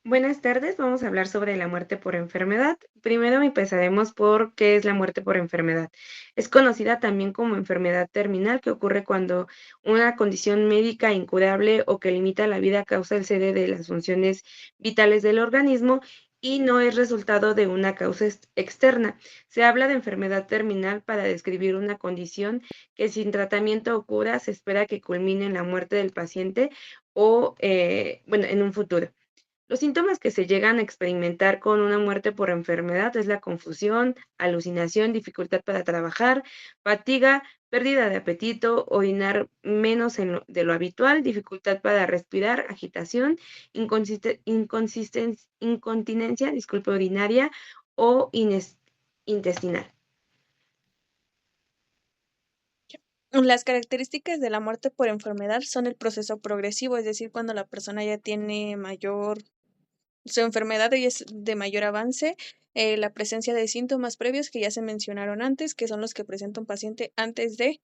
Buenas tardes, vamos a hablar sobre la muerte por enfermedad. Primero empezaremos por qué es la muerte por enfermedad. Es conocida también como enfermedad terminal, que ocurre cuando una condición médica incurable o que limita la vida causa el cese de las funciones vitales del organismo y no es resultado de una causa externa. Se habla de enfermedad terminal para describir una condición que sin tratamiento o cura se espera que culmine en la muerte del paciente o, en un futuro. Los síntomas que se llegan a experimentar con una muerte por enfermedad es la confusión, alucinación, dificultad para trabajar, fatiga, pérdida de apetito, orinar menos de lo habitual, dificultad para respirar, agitación, incontinencia, disculpe, urinaria o intestinal. Las características de la muerte por enfermedad son el proceso progresivo, es decir, cuando la persona ya tiene su enfermedad ya es de mayor avance, la presencia de síntomas previos que ya se mencionaron antes, que son los que presenta un paciente antes de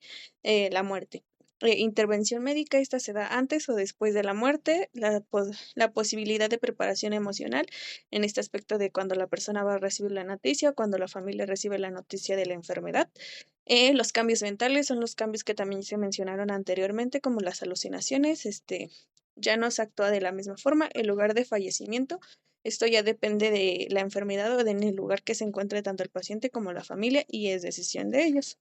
la muerte. Intervención médica, esta se da antes o después de la muerte, la posibilidad de preparación emocional en este aspecto de cuando la persona va a recibir la noticia, cuando la familia recibe la noticia de la enfermedad. Los cambios mentales son los cambios que también se mencionaron anteriormente, como las alucinaciones, ya no se actúa de la misma forma. El lugar de fallecimiento, esto ya depende de la enfermedad o en el lugar que se encuentre tanto el paciente como la familia y es decisión de ellos.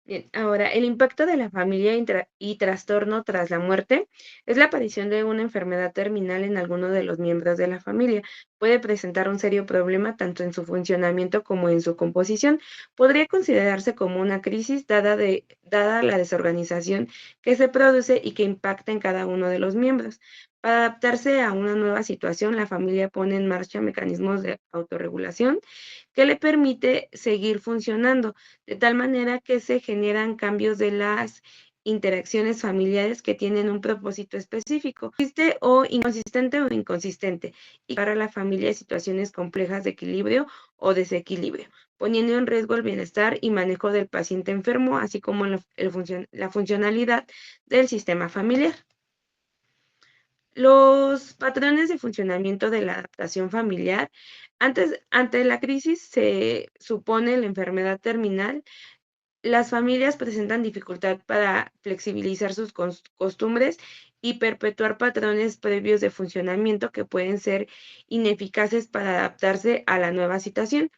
Bien, ahora, el impacto de la familia y trastorno tras la muerte es la aparición de una enfermedad terminal en alguno de los miembros de la familia. Puede presentar un serio problema tanto en su funcionamiento como en su composición. Podría considerarse como una crisis dada la desorganización que se produce y que impacta en cada uno de los miembros. Para adaptarse a una nueva situación, la familia pone en marcha mecanismos de autorregulación que le permite seguir funcionando de tal manera que se generan cambios de las interacciones familiares que tienen un propósito específico, consistente o inconsistente, y para la familia situaciones complejas de equilibrio o desequilibrio, poniendo en riesgo el bienestar y manejo del paciente enfermo, así como la funcionalidad del sistema familiar. Los patrones de funcionamiento de la adaptación familiar. Ante la crisis se supone la enfermedad terminal, las familias presentan dificultad para flexibilizar sus costumbres y perpetuar patrones previos de funcionamiento que pueden ser ineficaces para adaptarse a la nueva situación.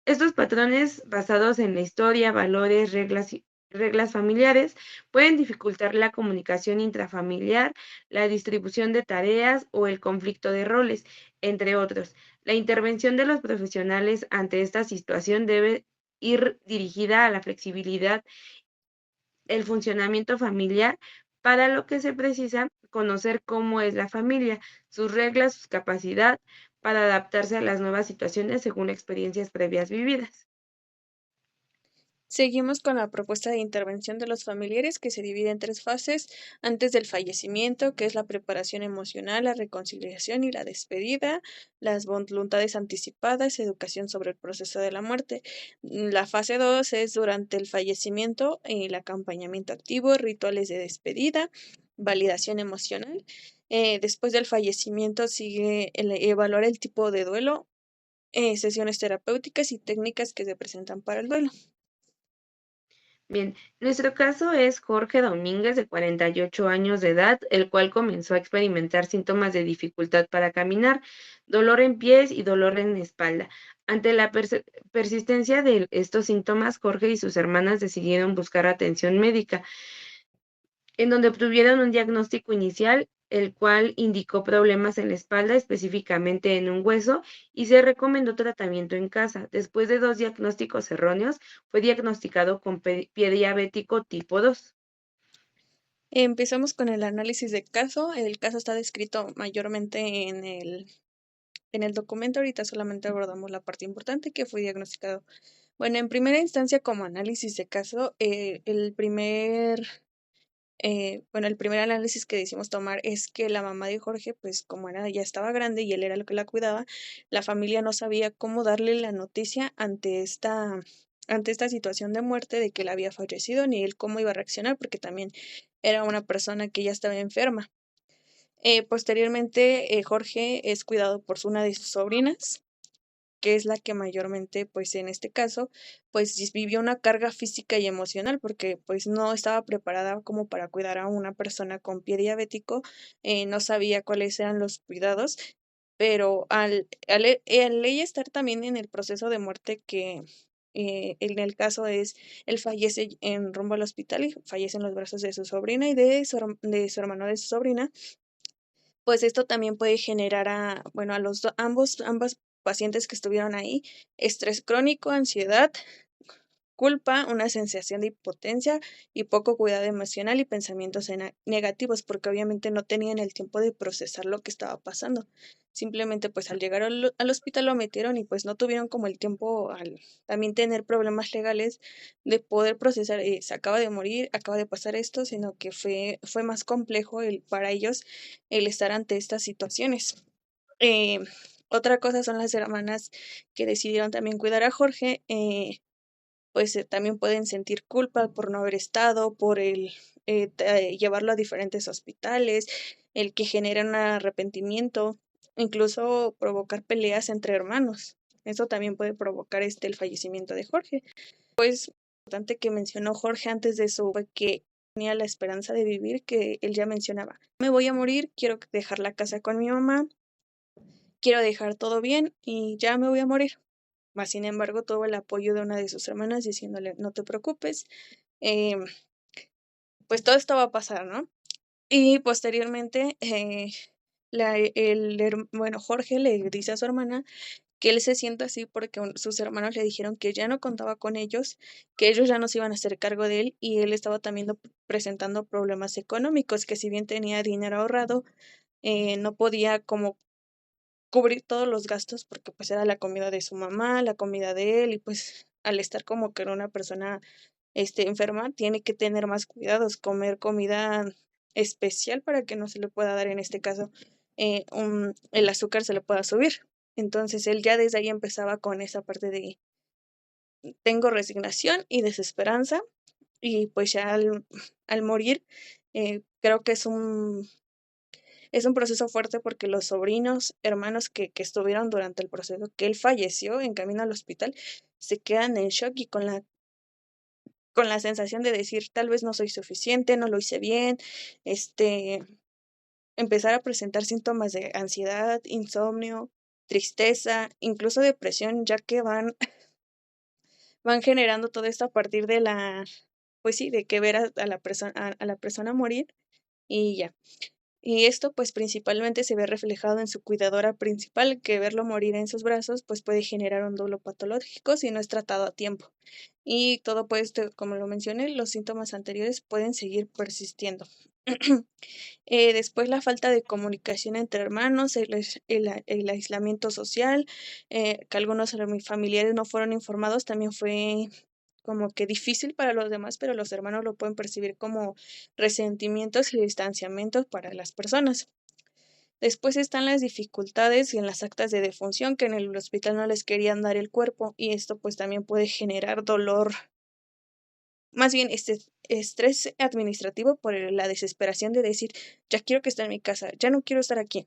Estos patrones, basados en la historia, valores, reglas familiares, pueden dificultar la comunicación intrafamiliar, la distribución de tareas o el conflicto de roles, entre otros. La intervención de los profesionales ante esta situación debe ir dirigida a la flexibilidad, el funcionamiento familiar, para lo que se precisa conocer cómo es la familia, sus reglas, su capacidad para adaptarse a las nuevas situaciones según experiencias previas vividas. Seguimos con la propuesta de intervención de los familiares que se divide en tres fases antes del fallecimiento, que es la preparación emocional, la reconciliación y la despedida, las voluntades anticipadas, educación sobre el proceso de la muerte. La fase 2 es durante el fallecimiento, el acompañamiento activo, rituales de despedida, validación emocional. Después del fallecimiento sigue evaluar el tipo de duelo, sesiones terapéuticas y técnicas que se presentan para el duelo. Bien, nuestro caso es Jorge Domínguez, de 48 años de edad, el cual comenzó a experimentar síntomas de dificultad para caminar, dolor en pies y dolor en espalda. Ante la persistencia de estos síntomas, Jorge y sus hermanas decidieron buscar atención médica, en donde obtuvieron un diagnóstico inicial, el cual indicó problemas en la espalda, específicamente en un hueso, y se recomendó tratamiento en casa. Después de 2 diagnósticos erróneos, fue diagnosticado con pie diabético tipo 2. Empezamos con el análisis de caso. El caso está descrito mayormente en el documento. Ahorita solamente abordamos la parte importante que fue diagnosticado. Bueno, en primera instancia, como análisis de caso, el primer análisis que decimos tomar es que la mamá de Jorge, pues como era, ya estaba grande y él era lo que la cuidaba, la familia no sabía cómo darle la noticia ante esta situación de muerte de que él había fallecido, ni él cómo iba a reaccionar, porque también era una persona que ya estaba enferma. Posteriormente, Jorge es cuidado por una de sus sobrinas, que es la que mayormente, pues en este caso, pues vivió una carga física y emocional porque pues no estaba preparada como para cuidar a una persona con pie diabético, no sabía cuáles eran los cuidados, pero al ella estar también en el proceso de muerte que en el caso es, él fallece en rumbo al hospital y fallece en los brazos de su sobrina y de su hermano de su sobrina, pues esto también puede generar bueno, a ambas pacientes que estuvieron ahí, estrés crónico, ansiedad, culpa, una sensación de impotencia y poco cuidado emocional y pensamientos negativos, porque obviamente no tenían el tiempo de procesar lo que estaba pasando. Simplemente pues al llegar al hospital lo metieron y pues no tuvieron como el tiempo al también tener problemas legales de poder procesar, se acaba de morir, acaba de pasar esto, sino que fue más complejo para ellos el estar ante estas situaciones. Eh, Otra cosa son las hermanas que decidieron también cuidar a Jorge. Pues también pueden sentir culpa por no haber estado, por llevarlo a diferentes hospitales, el que genera un arrepentimiento, incluso provocar peleas entre hermanos. Eso también puede provocar el fallecimiento de Jorge. Importante que mencionó Jorge antes de eso fue que tenía la esperanza de vivir, que él ya mencionaba, me voy a morir, quiero dejar la casa con mi mamá, quiero dejar todo bien y ya me voy a morir. Mas, sin embargo, tuvo el apoyo de una de sus hermanas diciéndole, no te preocupes, em, pues todo esto va a pasar, ¿no? Y posteriormente, bueno, Jorge le dice a su hermana que él se sienta así porque sus hermanos le dijeron que ya no contaba con ellos, que ellos ya no se iban a hacer cargo de él y él estaba también presentando problemas económicos, que si bien tenía dinero ahorrado, no podía como cubrir todos los gastos porque pues era la comida de su mamá, la comida de él y pues al estar como que era una persona enferma, tiene que tener más cuidados, comer comida especial para que no se le pueda dar en este caso el azúcar se le pueda subir. Entonces él ya desde ahí empezaba con esa parte de tengo resignación y desesperanza y pues ya al morir creo que es un proceso fuerte porque los sobrinos, hermanos que estuvieron durante el proceso, que él falleció en camino al hospital, se quedan en shock y con la sensación de decir, tal vez no soy suficiente, no lo hice bien, este, empezar a presentar síntomas de ansiedad, insomnio, tristeza, incluso depresión, ya que van generando todo esto a partir de pues sí, de que ver a la persona, a la persona morir y ya. Y esto, pues, principalmente se ve reflejado en su cuidadora principal, que verlo morir en sus brazos, pues, puede generar un duelo patológico si no es tratado a tiempo. Y todo puede, como lo mencioné, los síntomas anteriores pueden seguir persistiendo. Después la falta de comunicación entre hermanos, el aislamiento social, que algunos de mis familiares no fueron informados, también fue como que difícil para los demás, pero los hermanos lo pueden percibir como resentimientos y distanciamientos para las personas. Después están las dificultades en las actas de defunción, que en el hospital no les querían dar el cuerpo y esto pues también puede generar dolor, más bien estrés administrativo por la desesperación de decir, ya quiero que esté en mi casa, ya no quiero estar aquí,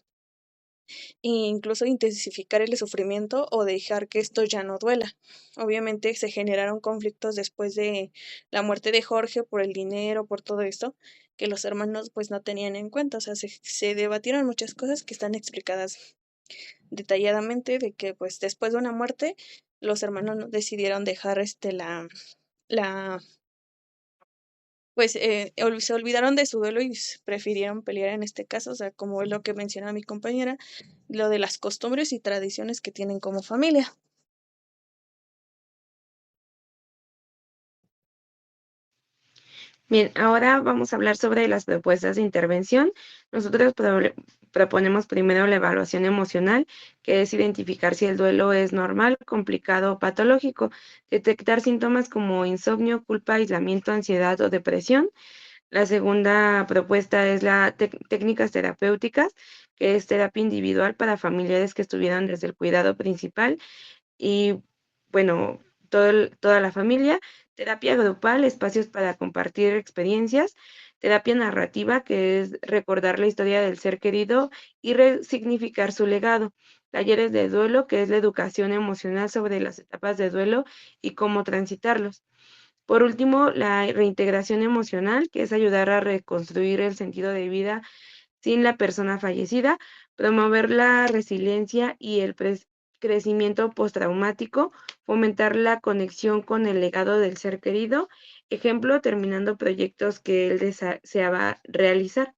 e incluso intensificar el sufrimiento o dejar que esto ya no duela. Obviamente se generaron conflictos después de la muerte de Jorge por el dinero, por todo esto, que los hermanos pues no tenían en cuenta, o sea, se debatieron muchas cosas que están explicadas detalladamente de que pues después de una muerte los hermanos no decidieron dejar la pues se olvidaron de su duelo y prefirieron pelear en este caso, o sea, como es lo que menciona mi compañera, lo de las costumbres y tradiciones que tienen como familia. Bien, ahora vamos a hablar sobre las propuestas de intervención. Nosotros proponemos primero la evaluación emocional, que es identificar si el duelo es normal, complicado o patológico, detectar síntomas como insomnio, culpa, aislamiento, ansiedad o depresión. La segunda propuesta es la técnicas terapéuticas, que es terapia individual para familiares que estuvieron desde el cuidado principal y, bueno, toda la familia, terapia grupal, espacios para compartir experiencias, terapia narrativa, que es recordar la historia del ser querido y resignificar su legado, talleres de duelo, que es la educación emocional sobre las etapas de duelo y cómo transitarlos. Por último, la reintegración emocional, que es ayudar a reconstruir el sentido de vida sin la persona fallecida, promover la resiliencia y el crecimiento postraumático, fomentar la conexión con el legado del ser querido, ejemplo, terminando proyectos que él deseaba realizar.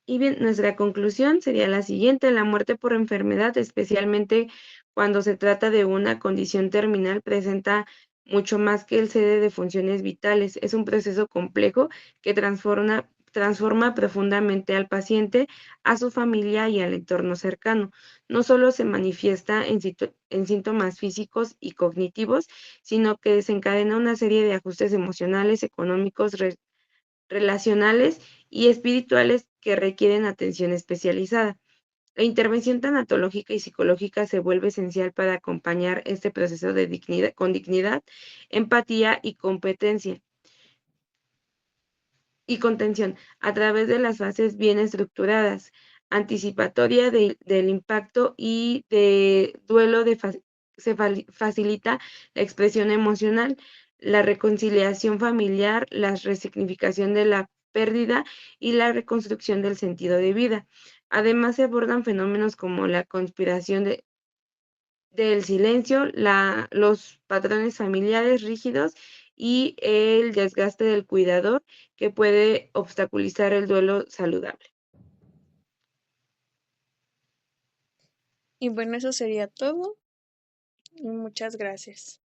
Y bien, nuestra conclusión sería la siguiente: la muerte por enfermedad, especialmente cuando se trata de una condición terminal, presenta mucho más que el cede de funciones vitales. Es un proceso complejo que transforma profundamente al paciente, a su familia y al entorno cercano. No solo se manifiesta en síntomas físicos y cognitivos, sino que desencadena una serie de ajustes emocionales, económicos, relacionales y espirituales que requieren atención especializada. La intervención tanatológica y psicológica se vuelve esencial para acompañar este proceso con dignidad, empatía y competencia y contención a través de las fases bien estructuradas, anticipatoria del impacto y de duelo facilita la expresión emocional, la reconciliación familiar, la resignificación de la pérdida y la reconstrucción del sentido de vida. Además, se abordan fenómenos como la conspiración del silencio, los patrones familiares rígidos y el desgaste del cuidador, que puede obstaculizar el duelo saludable. Y bueno, eso sería todo. Muchas gracias.